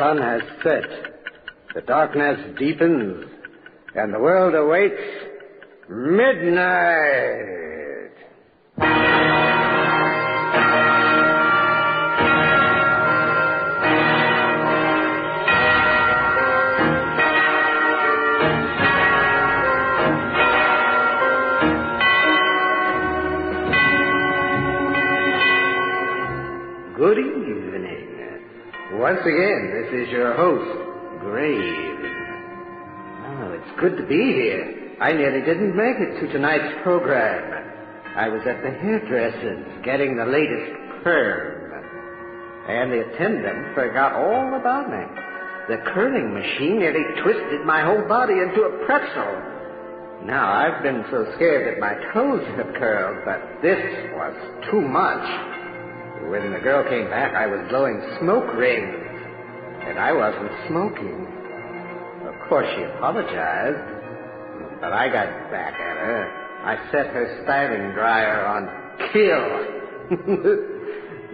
sun has set, the darkness deepens, and the world awaits midnight. Good evening. Once again, this is your host, Grave. Oh, it's good to be here. I nearly didn't make it to tonight's program. I was at the hairdresser's getting the latest perm. And the attendant forgot all about me. The curling machine nearly twisted my whole body into a pretzel. Now, I've been so scared that my toes have curled, but this was too much. When the girl came back, I was blowing smoke rings, and I wasn't smoking. Of course, she apologized, but I got back at her. I set her styling dryer on kill.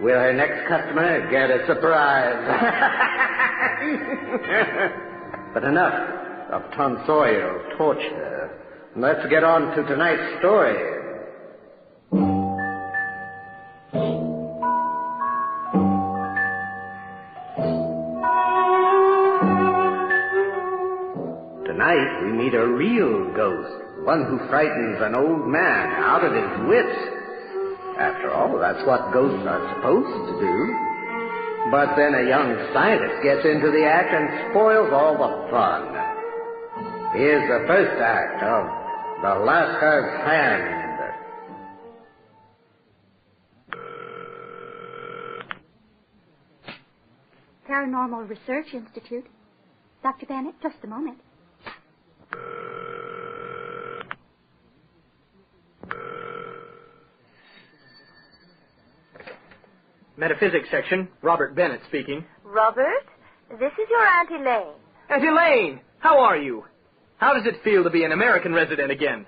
Will her next customer get a surprise? But enough of tonsorial torture. Let's get on to tonight's story. Tonight we meet a real ghost, one who frightens an old man out of his wits. After all, that's what ghosts are supposed to do. But then a young scientist gets into the act and spoils all the fun. Here's the first act of The Lascar's Hand. Paranormal Research Institute. Dr. Bennett, just a moment. Metaphysics section, Robert Bennett speaking. Robert, this is your Aunt Elaine. Aunt Elaine, how are you? How does it feel to be an American resident again?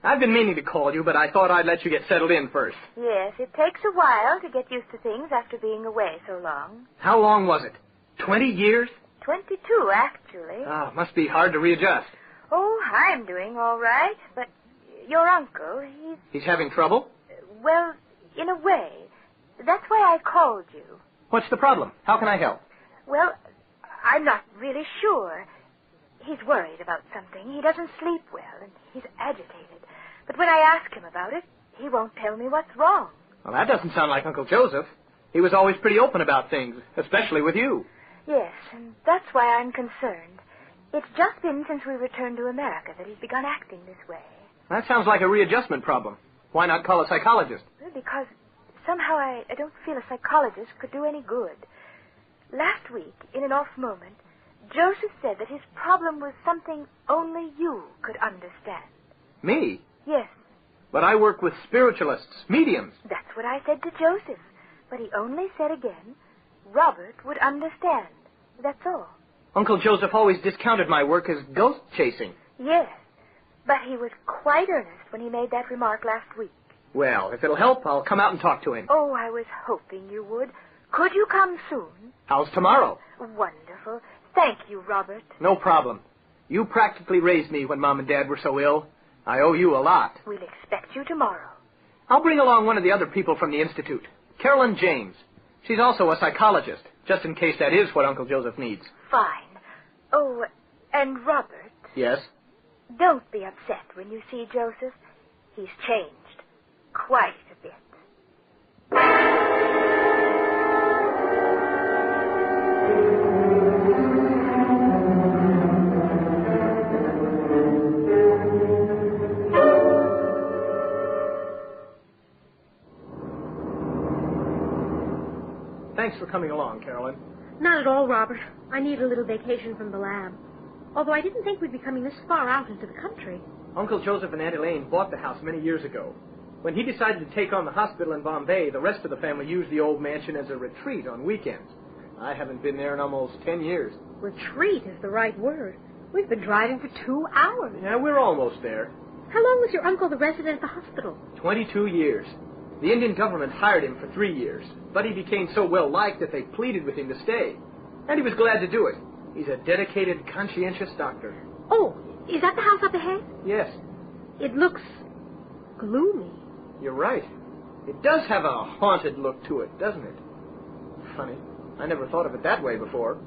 I've been meaning to call you, but I thought I'd let you get settled in first. Yes, it takes a while to get used to things after being away so long. How long was it? 20 years? 22, actually. Ah, must be hard to readjust. Oh, I'm doing all right, but your uncle, He's having trouble? Well, in a way. That's why I called you. What's the problem? How can I help? Well, I'm not really sure. He's worried about something. He doesn't sleep well, and he's agitated. But when I ask him about it, he won't tell me what's wrong. Well, that doesn't sound like Uncle Joseph. He was always pretty open about things, especially with you. Yes, and that's why I'm concerned. It's just been since we returned to America that he's begun acting this way. That sounds like a readjustment problem. Why not call a psychologist? Because somehow I don't feel a psychologist could do any good. Last week, in an off moment, Joseph said that his problem was something only you could understand. Me? Yes. But I work with spiritualists, mediums. That's what I said to Joseph. But he only said again, Robert would understand. That's all. Uncle Joseph always discounted my work as ghost chasing. Yes. But he was quite earnest when he made that remark last week. Well, if it'll help, I'll come out and talk to him. Oh, I was hoping you would. Could you come soon? How's tomorrow? Wonderful. Thank you, Robert. No problem. You practically raised me when Mom and Dad were so ill. I owe you a lot. We'll expect you tomorrow. I'll bring along one of the other people from the Institute, Carolyn James. She's also a psychologist, just in case that is what Uncle Joseph needs. Fine. Oh, and Robert. Yes? Don't be upset when you see Joseph. He's changed quite a bit. Thanks for coming along, Carolyn. Not at all, Robert. I need a little vacation from the lab. Although I didn't think we'd be coming this far out into the country. Uncle Joseph and Aunt Elaine bought the house many years ago. When he decided to take on the hospital in Bombay, the rest of the family used the old mansion as a retreat on weekends. I haven't been there in almost 10 years. Retreat is the right word. We've been driving for 2 hours. Yeah, we're almost there. How long was your uncle the resident at the hospital? 22 years. The Indian government hired him for 3 years, but he became so well-liked that they pleaded with him to stay. And he was glad to do it. He's a dedicated, conscientious doctor. Oh, is that the house up ahead? Yes, It looks gloomy. you're right. It does have a haunted look to it, doesn't it? Funny. I never thought of it that way before.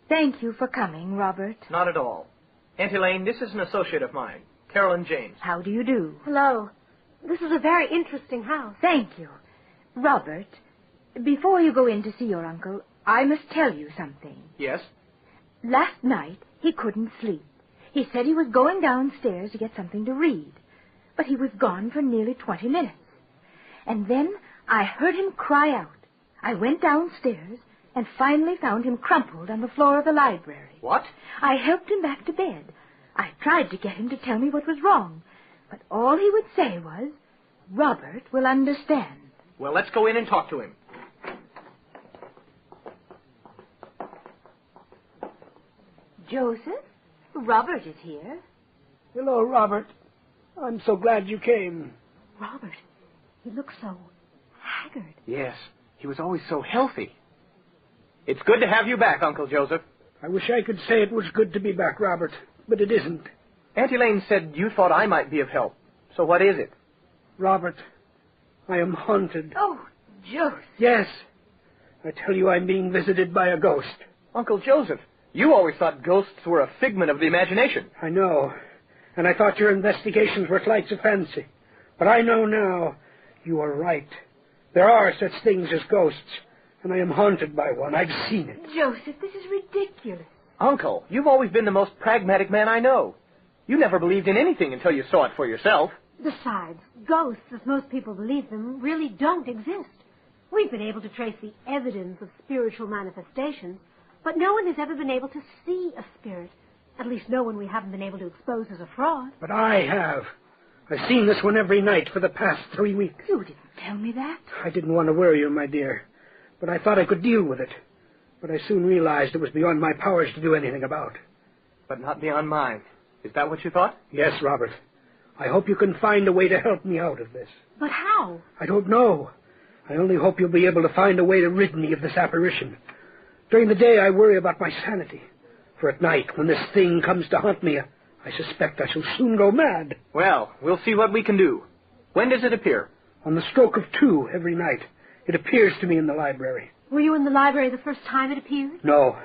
Thank you for coming, Robert. Not at all. Aunt Elaine, this is an associate of mine, Carolyn James. How do you do? Hello. This is a very interesting house. Thank you. Robert, before you go in to see your uncle, I must tell you something. Yes? Last night, he couldn't sleep. He said he was going downstairs to get something to read, but he was gone for nearly 20 minutes. And then I heard him cry out. I went downstairs and finally found him crumpled on the floor of the library. What? I helped him back to bed. I tried to get him to tell me what was wrong, but all he would say was, Robert will understand. Well, let's go in and talk to him. Joseph, Robert is here. Hello, Robert. I'm so glad you came. Robert, he looks so haggard. Yes, he was always so healthy. It's good to have you back, Uncle Joseph. I wish I could say it was good to be back, Robert, but it isn't. Aunt Elaine said you thought I might be of help. So what is it? Robert, I am haunted. Oh, Joseph. Yes. I tell you, I'm being visited by a ghost. Uncle Joseph, you always thought ghosts were a figment of the imagination. I know. And I thought your investigations were flights of fancy. But I know now you are right. There are such things as ghosts, and I am haunted by one. I've seen it. Joseph, this is ridiculous. Uncle, you've always been the most pragmatic man I know. You never believed in anything until you saw it for yourself. Besides, ghosts, as most people believe them, really don't exist. We've been able to trace the evidence of spiritual manifestations, but no one has ever been able to see a spirit. At least no one we haven't been able to expose as a fraud. But I have. I've seen this one every night for the past 3 weeks. You didn't tell me that. I didn't want to worry you, my dear, but I thought I could deal with it. But I soon realized it was beyond my powers to do anything about. But not beyond mine. Is that what you thought? Yes, Robert. I hope you can find a way to help me out of this. But how? I don't know. I only hope you'll be able to find a way to rid me of this apparition. During the day, I worry about my sanity. For at night, when this thing comes to haunt me, I suspect I shall soon go mad. Well, we'll see what we can do. When does it appear? On the stroke of 2 every night. It appears to me in the library. Were you in the library the first time it appeared? No.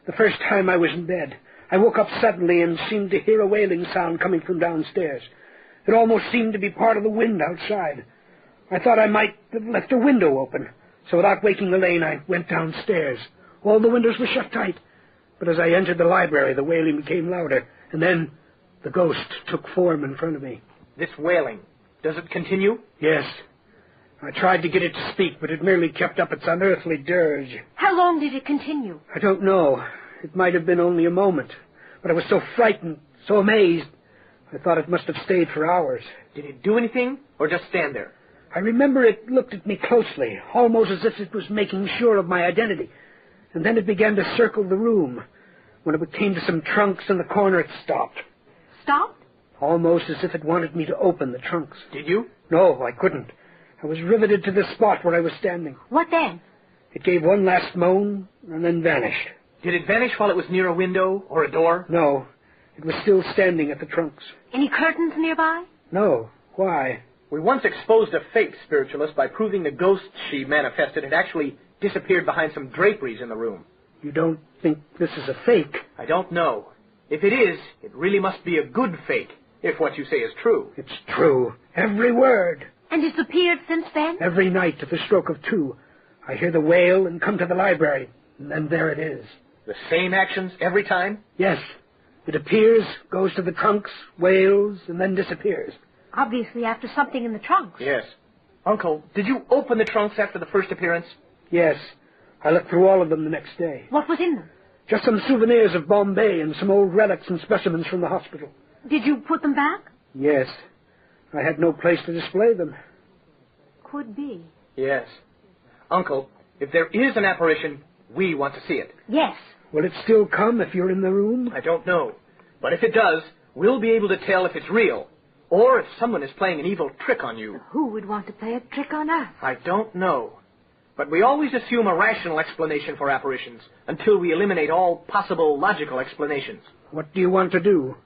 The first time I was in bed. I woke up suddenly and seemed to hear a wailing sound coming from downstairs. It almost seemed to be part of the wind outside. I thought I might have left a window open, so without waking Elaine, I went downstairs. All the windows were shut tight. But as I entered the library, the wailing became louder, and then the ghost took form in front of me. This wailing, does it continue? Yes. I tried to get it to speak, but it merely kept up its unearthly dirge. How long did it continue? I don't know. It might have been only a moment, but I was so frightened, so amazed, I thought it must have stayed for hours. Did it do anything, or just stand there? I remember it looked at me closely, almost as if it was making sure of my identity. And then it began to circle the room. When it came to some trunks in the corner, it stopped. Stopped? Almost as if it wanted me to open the trunks. Did you? No, I couldn't. I was riveted to the spot where I was standing. What then? It gave one last moan and then vanished. Did it vanish while it was near a window or a door? No, it was still standing at the trunks. Any curtains nearby? No. Why? We once exposed a fake spiritualist by proving the ghost she manifested had actually disappeared behind some draperies in the room. You don't think this is a fake? I don't know. If it is, it really must be a good fake, if what you say is true. It's true. Every word. And it's appeared since then? Every night at the stroke of 2, I hear the wail and come to the library, and then there it is. The same actions every time? Yes. It appears, goes to the trunks, wails, and then disappears. Obviously after something in the trunks. Yes. Uncle, did you open the trunks after the first appearance? Yes. I looked through all of them the next day. What was in them? Just some souvenirs of Bombay and some old relics and specimens from the hospital. Did you put them back? Yes. I had no place to display them. Could be. Yes. Uncle, if there is an apparition, we want to see it. Yes. Will it still come if you're in the room? I don't know. But if it does, we'll be able to tell if it's real, or if someone is playing an evil trick on you. Who would want to play a trick on us? I don't know. But we always assume a rational explanation for apparitions until we eliminate all possible logical explanations. What do you want to do?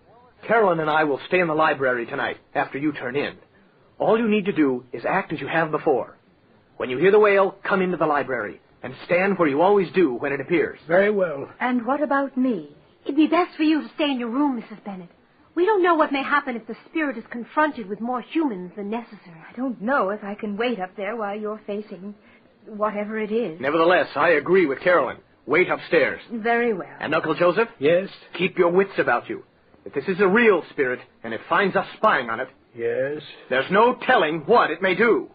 Carolyn and I will stay in the library tonight after you turn in. All you need to do is act as you have before. When you hear the wail, come into the library and stand where you always do when it appears. Very well. And what about me? It'd be best for you to stay in your room, Mrs. Bennet. We don't know what may happen if the spirit is confronted with more humans than necessary. I don't know if I can wait up there while you're facing whatever it is. Nevertheless, I agree with Carolyn. Wait upstairs. Very well. And Uncle Joseph? Yes? Keep your wits about you. If this is a real spirit, and it finds us spying on it, Yes? there's no telling what it may do.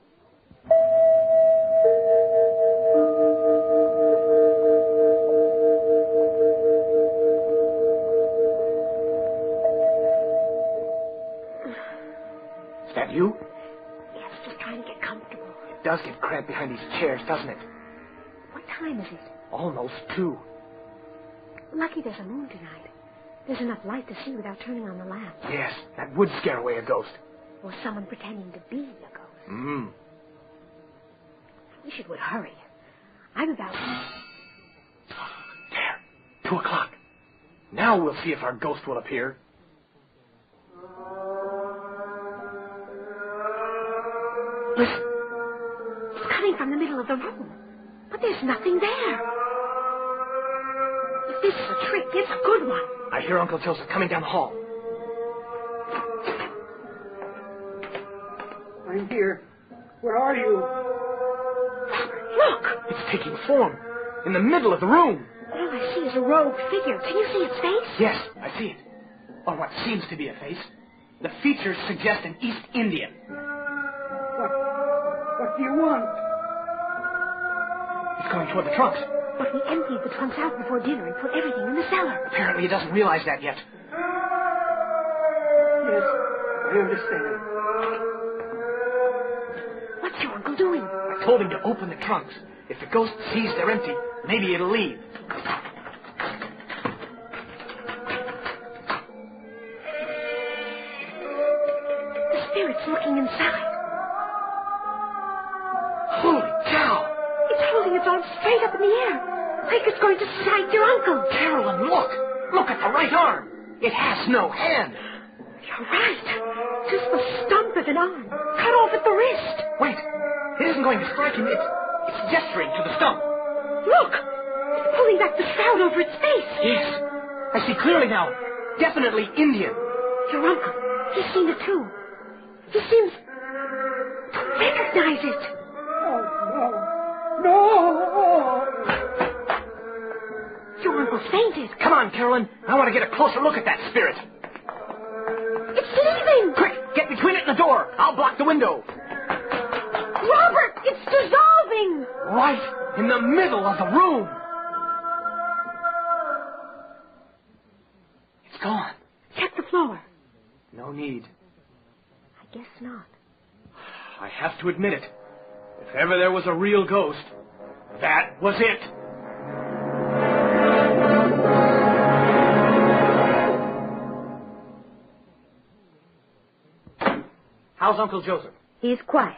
Is that you? Yes, just trying to get comfortable. It does get cramped behind these chairs, doesn't it? What time is it? Almost 2. Lucky there's a moon tonight. There's enough light to see without turning on the lamp. Yes, that would scare away a ghost. Or someone pretending to be a ghost. Hmm. I wish it would hurry. I'm about... There. 2 o'clock. Now we'll see if our ghost will appear. Listen. It's coming from the middle of the room. But there's nothing there. If this is a trick, it's a good one. I hear Uncle Joseph coming down the hall. I'm here. Where are you? Look! It's taking form. In the middle of the room. All I see is a rogue figure. Can you see its face? Yes, I see it. Or what seems to be a face. The features suggest an East Indian. What do you want? He's going toward the trunks. But we emptied the trunks out before dinner and put everything in the cellar. Apparently he doesn't realize that yet. Yes, I understand. What's your uncle doing? I told him to open the trunks. If the ghost sees they're empty, maybe it'll leave. The spirit's looking inside. Holy cow! It's holding its arm straight up in the air, like it's going to strike your uncle. Carolyn, look! Look at the right arm! It has no hand! You're right. Just the stump of an arm, cut off at the wrist. Wait! It isn't going to strike him. It's gesturing to the stump. Look! It's pulling back the shroud over its face. Yes. I see clearly now. Definitely Indian. Your uncle, he's seen it too. He seems to recognize it. No! Your uncle fainted. Come on, Carolyn. I want to get a closer look at that spirit. It's leaving. Quick, get between it and the door. I'll block the window. Robert, it's dissolving. Right in the middle of the room. It's gone. Check the floor. No need. I guess not. I have to admit it. If ever there was a real ghost, that was it. How's Uncle Joseph? He's quiet.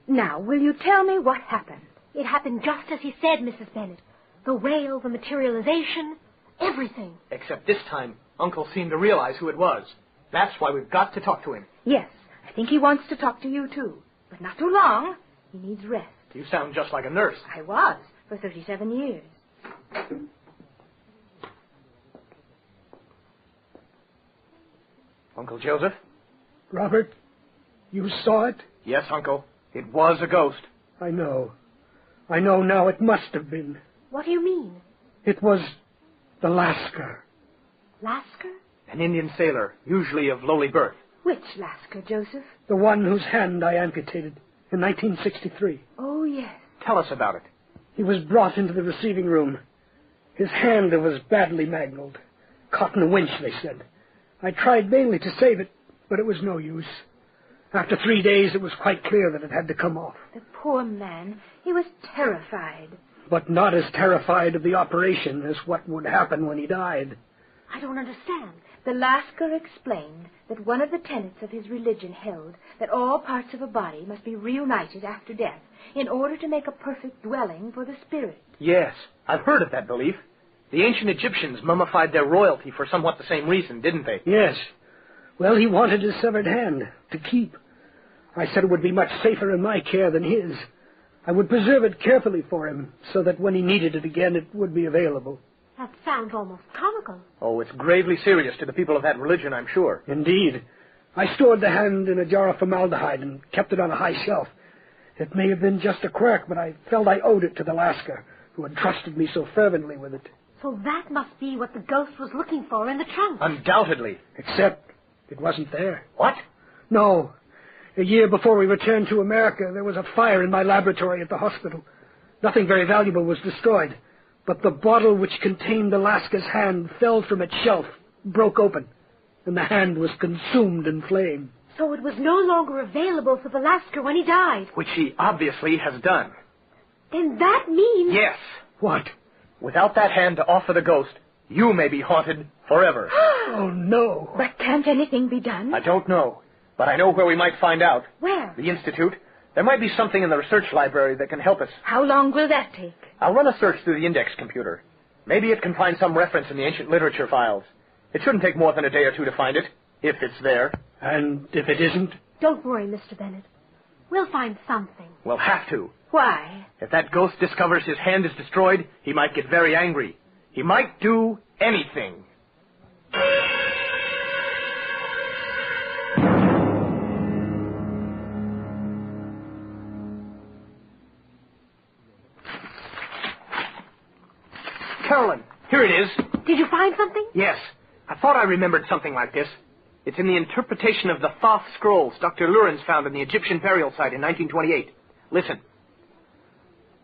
Now, will you tell me what happened? It happened just as he said, Mrs. Bennet. The wail, the materialization, everything. Except this time, Uncle seemed to realize who it was. That's why we've got to talk to him. Yes, I think he wants to talk to you, too. But not too long. He needs rest. You sound just like a nurse. I was for 37 years. Uncle Joseph? Robert, you saw it? Yes, Uncle. It was a ghost. I know. I know now it must have been. What do you mean? It was the lascar. Lascar? An Indian sailor, usually of lowly birth. Which Lascar, Joseph? The one whose hand I amputated in 1963. Oh, yes. Tell us about it. He was brought into the receiving room. His hand was badly mangled. Caught in a winch, they said. I tried vainly to save it, but it was no use. After 3 days, it was quite clear that it had to come off. The poor man. He was terrified. but not as terrified of the operation as what would happen when he died. I don't understand. The lascar explained that one of the tenets of his religion held that all parts of a body must be reunited after death in order to make a perfect dwelling for the spirit. Yes, I've heard of that belief. The ancient Egyptians mummified their royalty for somewhat the same reason, didn't they? Yes. Well, he wanted his severed hand to keep. I said it would be much safer in my care than his. I would preserve it carefully for him so that when he needed it again, it would be available. That sounds almost comical. Oh, it's gravely serious to the people of that religion, I'm sure. Indeed. I stored the hand in a jar of formaldehyde and kept it on a high shelf. It may have been just a quirk, but I felt I owed it to the lascar, who had trusted me so fervently with it. So that must be what the ghost was looking for in the trunk. Undoubtedly. Except it wasn't there. What? No. A year before we returned to America, there was a fire in my laboratory at the hospital. Nothing very valuable was destroyed, but the bottle which contained the lascar's hand fell from its shelf, broke open, and the hand was consumed in flame. So it was no longer available for the lascar when he died. Which he obviously has done. Then that means... Yes. What? Without that hand to offer the ghost, you may be haunted forever. Oh, no. But can't anything be done? I don't know, but I know where we might find out. Where? The Institute. There might be something in the research library that can help us. How long will that take? I'll run a search through the index computer. Maybe it can find some reference in the ancient literature files. It shouldn't take more than a day or two to find it, if it's there. And if it isn't? Don't worry, Mr. Bennett. We'll find something. We'll have to. Why? If that ghost discovers his hand is destroyed, he might get very angry. He might do anything. Carolyn, here it is. Did you find something? Yes. I thought I remembered something like this. It's in the interpretation of the Thoth scrolls Dr. Lurens found in the Egyptian burial site in 1928. Listen.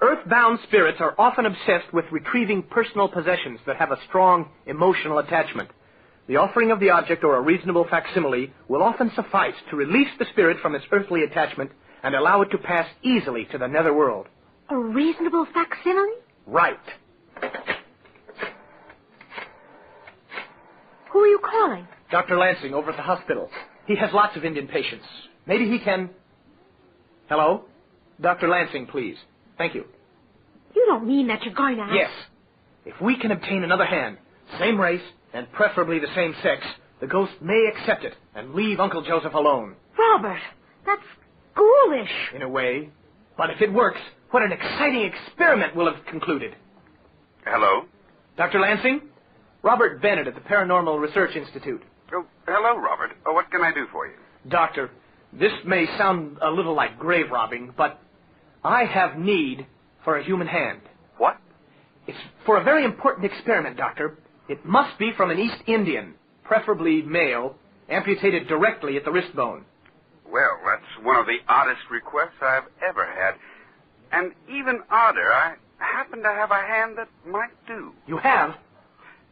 Earthbound spirits are often obsessed with retrieving personal possessions that have a strong emotional attachment. The offering of the object or a reasonable facsimile will often suffice to release the spirit from its earthly attachment and allow it to pass easily to the netherworld. A reasonable facsimile? Right. Who are you calling? Dr. Lansing over at the hospital. He has lots of Indian patients. Maybe he can... Hello? Dr. Lansing, please. Thank you. You don't mean that you're going to... Yes. If we can obtain another hand, same race, and preferably the same sex, the ghost may accept it and leave Uncle Joseph alone. Robert, that's ghoulish. In a way. But if it works, what an exciting experiment we'll have concluded. Hello? Dr. Lansing? Robert Bennett at the Paranormal Research Institute. Oh, hello, Robert. Oh, what can I do for you? Doctor, this may sound a little like grave robbing, but I have need for a human hand. What? It's for a very important experiment, Doctor. It must be from an East Indian, preferably male, amputated directly at the wrist bone. Well, that's one of the oddest requests I've ever had. And even odder, I happen to have a hand that might do. You have?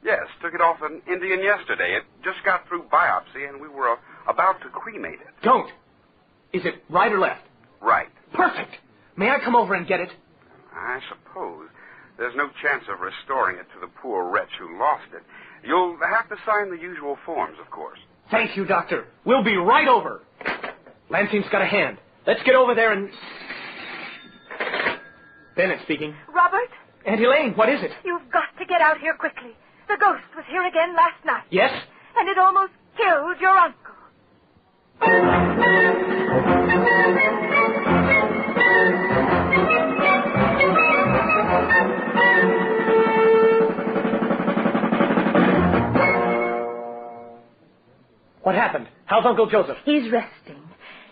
Yes, took it off an Indian yesterday. It just got through biopsy, and we were about to cremate it. Don't. Is it right or left? Right. Perfect. May I come over and get it? I suppose. There's no chance of restoring it to the poor wretch who lost it. You'll have to sign the usual forms, of course. Thank you, Doctor. We'll be right over. Lansing's got a hand. Let's get over there and... Bennett speaking. Robert, Aunt Elaine, what is it? you've got to get out here quickly. The ghost was here again last night. Yes? And it almost killed your uncle. What happened? How's Uncle Joseph? He's resting.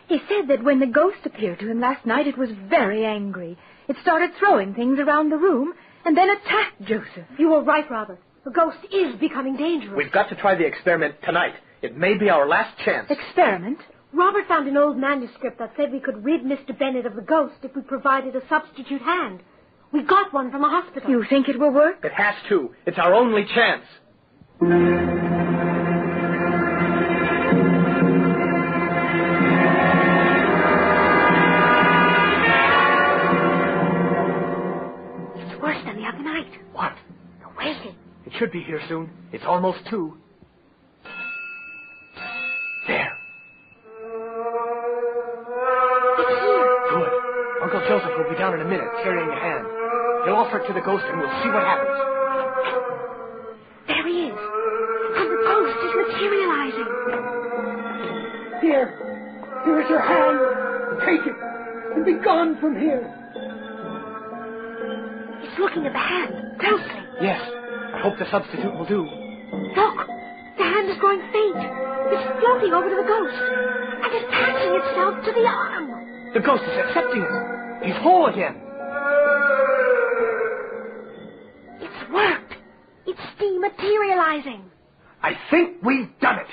He said that when the ghost appeared to him last night, it was very angry. It started throwing things around the room and then attacked Joseph. You were right, Robert. The ghost is becoming dangerous. We've got to try the experiment tonight. It may be our last chance. Experiment? Robert found an old manuscript that said we could rid Mr. Bennett of the ghost if we provided a substitute hand. We got one from the hospital. You think it will work? It has to. It's our only chance. It's working. should be here soon. It's almost 2. There. It's here. Good. Uncle Joseph will be down in a minute, carrying a hand. He'll offer it to the ghost, and we'll see what happens. There he is. And the ghost is materializing. Here is your hand. Take it and be gone from here. It's looking at the hand, closely. Yes. I hope the substitute will do. Look, the hand is growing faint. It's floating over to the ghost. And attaching itself to the arm. The ghost is accepting it. He's whole again. It's worked. It's dematerializing. I think we've done it.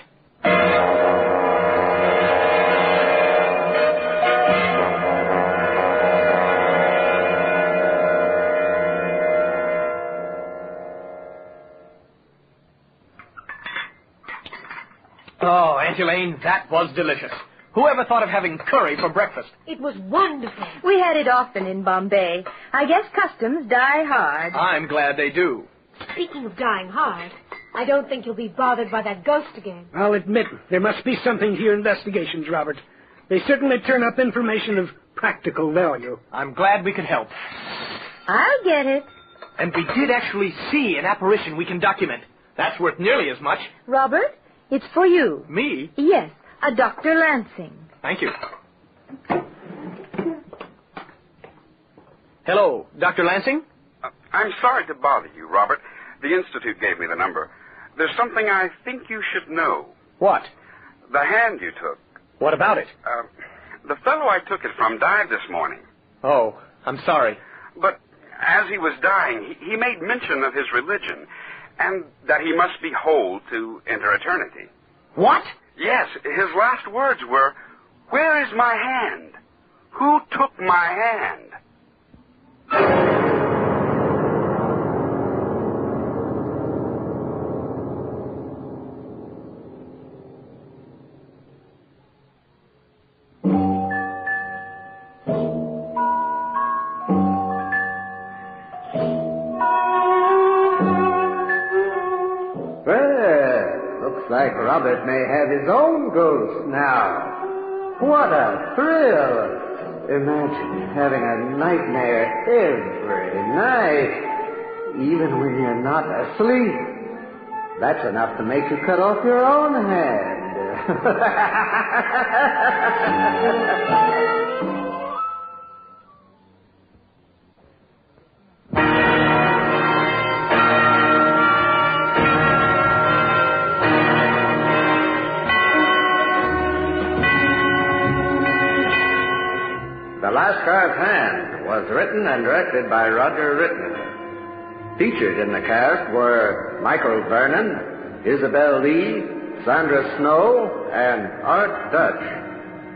Oh, Aunt Elaine, that was delicious. Whoever thought of having curry for breakfast? It was wonderful. We had it often in Bombay. I guess customs die hard. I'm glad they do. Speaking of dying hard, I don't think you'll be bothered by that ghost again. I'll admit there must be something to your investigations, Robert. They certainly turn up information of practical value. I'm glad we could help. I'll get it. And we did actually see an apparition we can document. That's worth nearly as much. Robert, it's for you. Me? Yes, a Dr. Lansing. Thank you. Hello, Dr. Lansing? I'm sorry to bother you, Robert. The Institute gave me the number. There's something I think you should know. What? The hand you took. What about it? The fellow I took it from died this morning. Oh, I'm sorry. But as he was dying, he made mention of his religion, and that he must be whole to enter eternity. What? Yes, his last words were, "Where is my hand? Who took my hand?" Like Robert may have his own ghost now. What a thrill! Imagine having a nightmare every night, even when you're not asleep. That's enough to make you cut off your own hand. The Lascar's Hand was written and directed by Roger Rittner. Featured in the cast were Michael Vernon, Isabel Lee, Sandra Snow, and Art Dutch.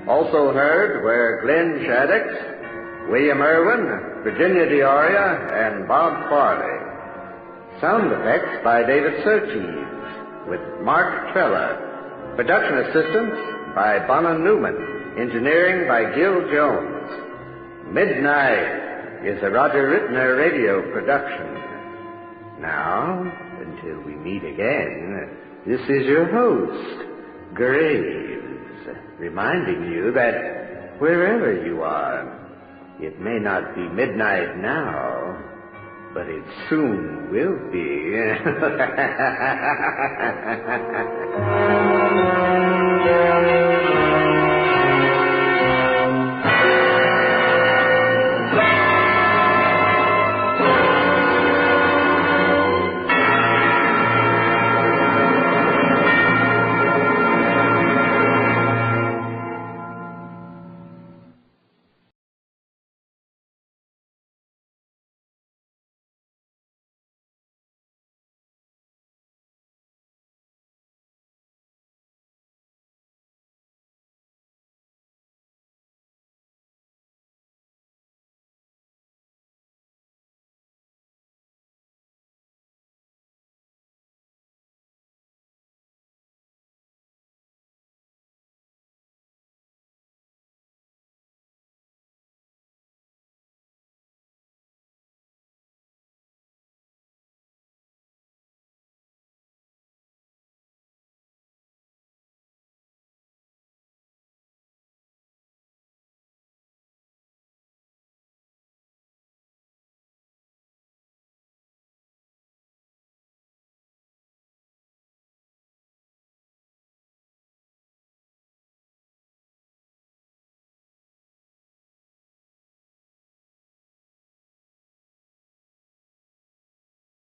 Also heard were Glenn Shaddix, William Irwin, Virginia D'Auria, and Bob Farley. Sound effects by David Surtees, with Mark Trella. Production assistance by Bonan Newman. Engineering by Gil Jones. Midnight is a Roger Rittner radio production. Now, until we meet again, this is your host, Graves, reminding you that wherever you are, it may not be midnight now, but it soon will be.